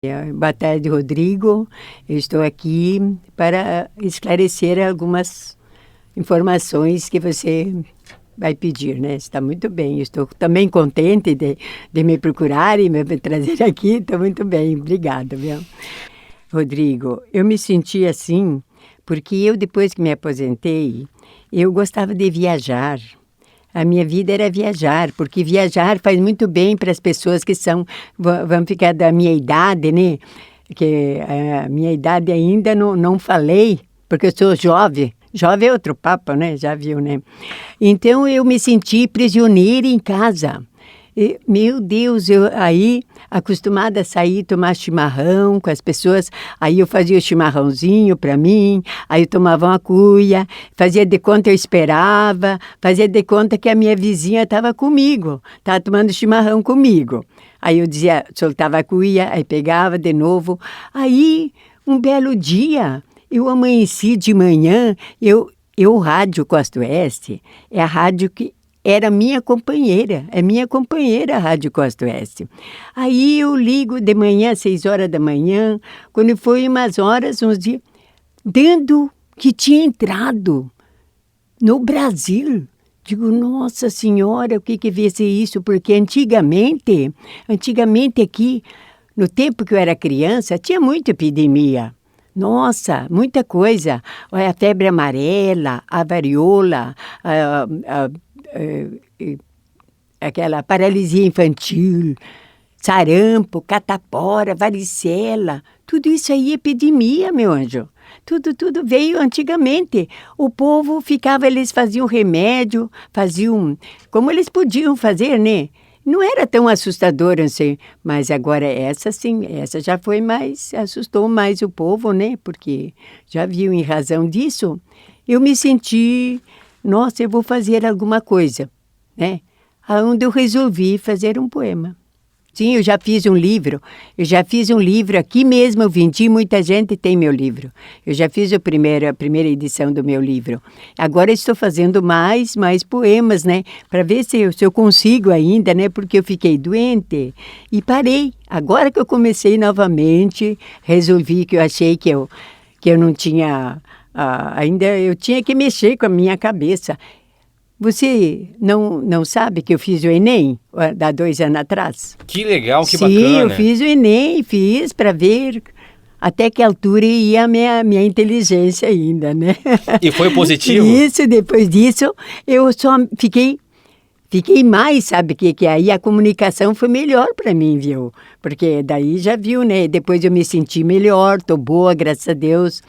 Boa tarde, Rodrigo. Eu estou aqui para esclarecer algumas informações que você vai pedir, né? Está muito bem. Eu estou também contente de me procurar e me trazer aqui. Estou muito bem. Obrigada, viu? Rodrigo, eu me senti assim porque eu, depois que me aposentei, eu gostava de viajar. A minha vida era viajar, porque viajar faz muito bem para as pessoas que vão ficar da minha idade, né? Que a minha idade ainda não falei, porque eu sou jovem. Jovem é outro papo, né? Já viu, né? Então eu me senti prisioneira em casa. Meu Deus, eu aí acostumada a sair tomar chimarrão com as pessoas, aí eu fazia o chimarrãozinho para mim, aí eu tomava uma cuia, fazia de conta eu esperava, fazia de conta que a minha vizinha estava comigo, estava tomando chimarrão comigo. Aí eu dizia, soltava a cuia, aí pegava de novo. Aí, um belo dia, eu amanheci de manhã, o Rádio Costa Oeste é a rádio que era minha companheira, é minha companheira a Rádio Costa Oeste. Aí eu ligo de manhã, 6 horas da manhã, quando foi umas horas, uns dias, dando que tinha entrado no Brasil. Digo, nossa senhora, o que vai ser isso? Porque antigamente aqui, no tempo que eu era criança, tinha muita epidemia. Nossa, muita coisa. A febre amarela, a varíola, aquela paralisia infantil, sarampo, catapora, varicela, tudo isso aí é epidemia, meu anjo. Tudo veio antigamente. O povo ficava, eles faziam remédio, faziam como eles podiam fazer, né? Não era tão assustador assim, mas agora essa sim, essa já foi mais, assustou mais o povo, né? Porque já viu, em razão disso, eu me senti, nossa, eu vou fazer alguma coisa, né? Aonde eu resolvi fazer um poema. Sim, eu já fiz um livro aqui mesmo, eu vendi, muita gente tem meu livro. Eu já fiz a primeira edição do meu livro. Agora estou fazendo mais poemas, né? Para ver se eu consigo ainda, né? Porque eu fiquei doente e parei. Agora que eu comecei novamente, resolvi que eu achei que eu não tinha... ainda eu tinha que mexer com a minha cabeça. Você não sabe que eu fiz o Enem há 2 anos atrás? Que legal, que bacana. Sim, eu fiz o Enem, fiz para ver até que altura ia a minha inteligência ainda, né? E foi positivo? Isso, depois disso, eu só fiquei mais, sabe, que aí a comunicação foi melhor para mim, viu? Porque daí já viu, né? Depois eu me senti melhor, tô boa, graças a Deus.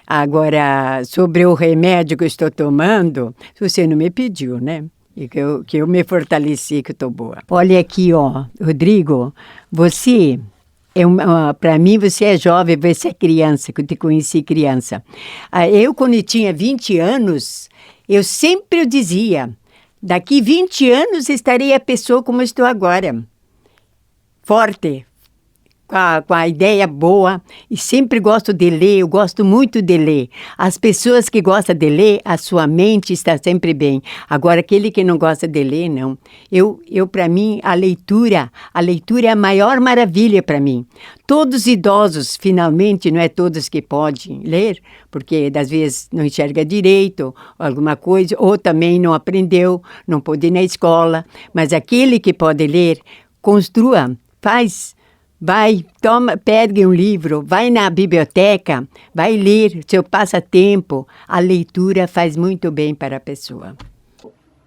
Agora, sobre o remédio que eu estou tomando, você não me pediu, né? E que eu me fortaleci, que eu estou boa. Olha aqui, ó, Rodrigo, você, para mim, você é jovem, você é criança, que eu te conheci criança. Eu, quando eu tinha 20 anos, eu sempre dizia, daqui 20 anos estarei a pessoa como eu estou agora. Forte, com a ideia boa, e sempre gosto de ler, eu gosto muito de ler. As pessoas que gostam de ler, a sua mente está sempre bem. Agora, aquele que não gosta de ler, não. Para mim, a leitura é a maior maravilha para mim. Todos os idosos, finalmente, não é todos que podem ler, porque, às vezes, não enxerga direito, alguma coisa, ou também não aprendeu, não pôde ir na escola. Mas aquele que pode ler, construa, faz... Vai, pegue um livro, vai na biblioteca, vai ler, seu passatempo. A leitura faz muito bem para a pessoa.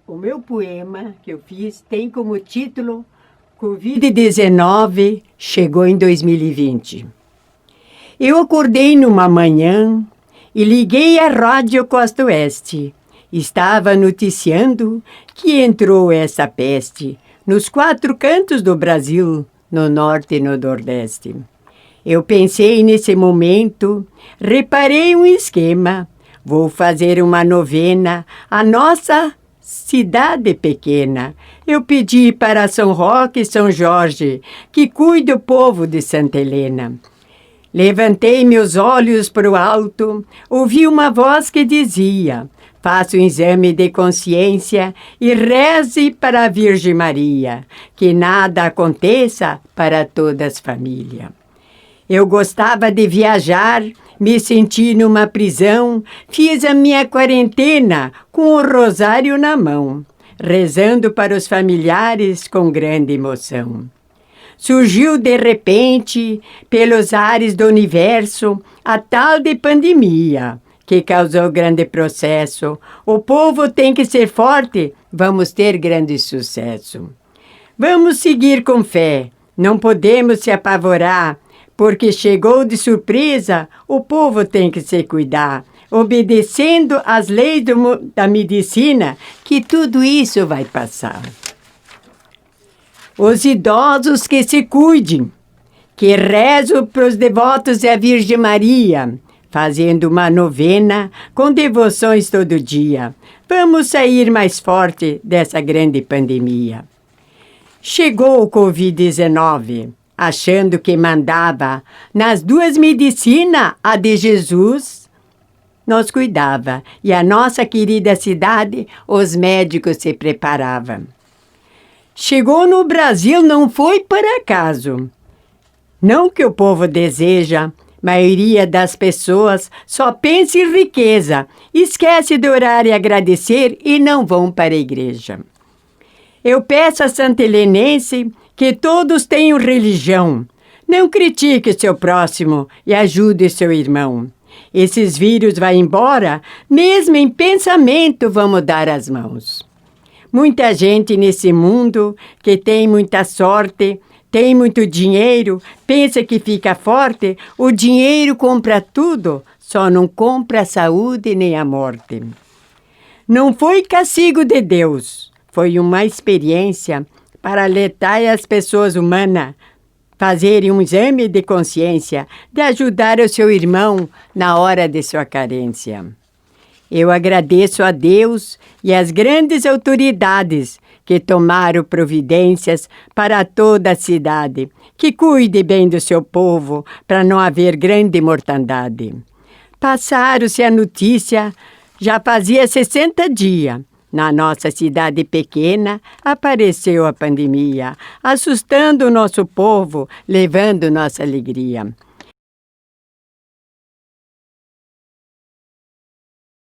O meu poema que eu fiz tem como título Covid-19 chegou em 2020. Eu acordei numa manhã e liguei a Rádio Costa Oeste. Estava noticiando que entrou essa peste nos 4 cantos do Brasil, no norte e no nordeste. Eu pensei nesse momento, reparei um esquema. Vou fazer uma novena à nossa cidade pequena. Eu pedi para São Roque e São Jorge que cuide o povo de Santa Helena. Levantei meus olhos para o alto, ouvi uma voz que dizia: faça um exame de consciência e reze para a Virgem Maria, que nada aconteça para todas as famílias. Eu gostava de viajar, me senti numa prisão, fiz a minha quarentena com o rosário na mão, rezando para os familiares com grande emoção. Surgiu de repente, pelos ares do universo, a tal de pandemia, que causou grande processo. O povo tem que ser forte, vamos ter grande sucesso. Vamos seguir com fé, não podemos se apavorar, porque chegou de surpresa, o povo tem que se cuidar, obedecendo às leis da medicina, que tudo isso vai passar. Os idosos que se cuidem, que rezo para os devotos à Virgem Maria, fazendo uma novena com devoções todo dia. Vamos sair mais forte dessa grande pandemia. Chegou o Covid-19, achando que mandava nas duas medicinas, a de Jesus nos cuidava, e a nossa querida cidade, os médicos se preparavam. Chegou no Brasil, não foi por acaso. Não que o povo deseja, maioria das pessoas só pensa em riqueza, esquece de orar e agradecer e não vão para a igreja. Eu peço a Santa Helenense que todos tenham religião. Não critique seu próximo e ajude seu irmão. Esses vírus vão embora, mesmo em pensamento vamos dar as mãos. Muita gente nesse mundo que tem muita sorte, tem muito dinheiro, pensa que fica forte, o dinheiro compra tudo, só não compra a saúde nem a morte. Não foi castigo de Deus, foi uma experiência para alertar as pessoas humanas, fazerem um exame de consciência, de ajudar o seu irmão na hora de sua carência. Eu agradeço a Deus e às grandes autoridades que tomaram providências para toda a cidade, que cuide bem do seu povo para não haver grande mortandade. Passaram-se a notícia, já fazia 60 dias. Na nossa cidade pequena, apareceu a pandemia, assustando o nosso povo, levando nossa alegria.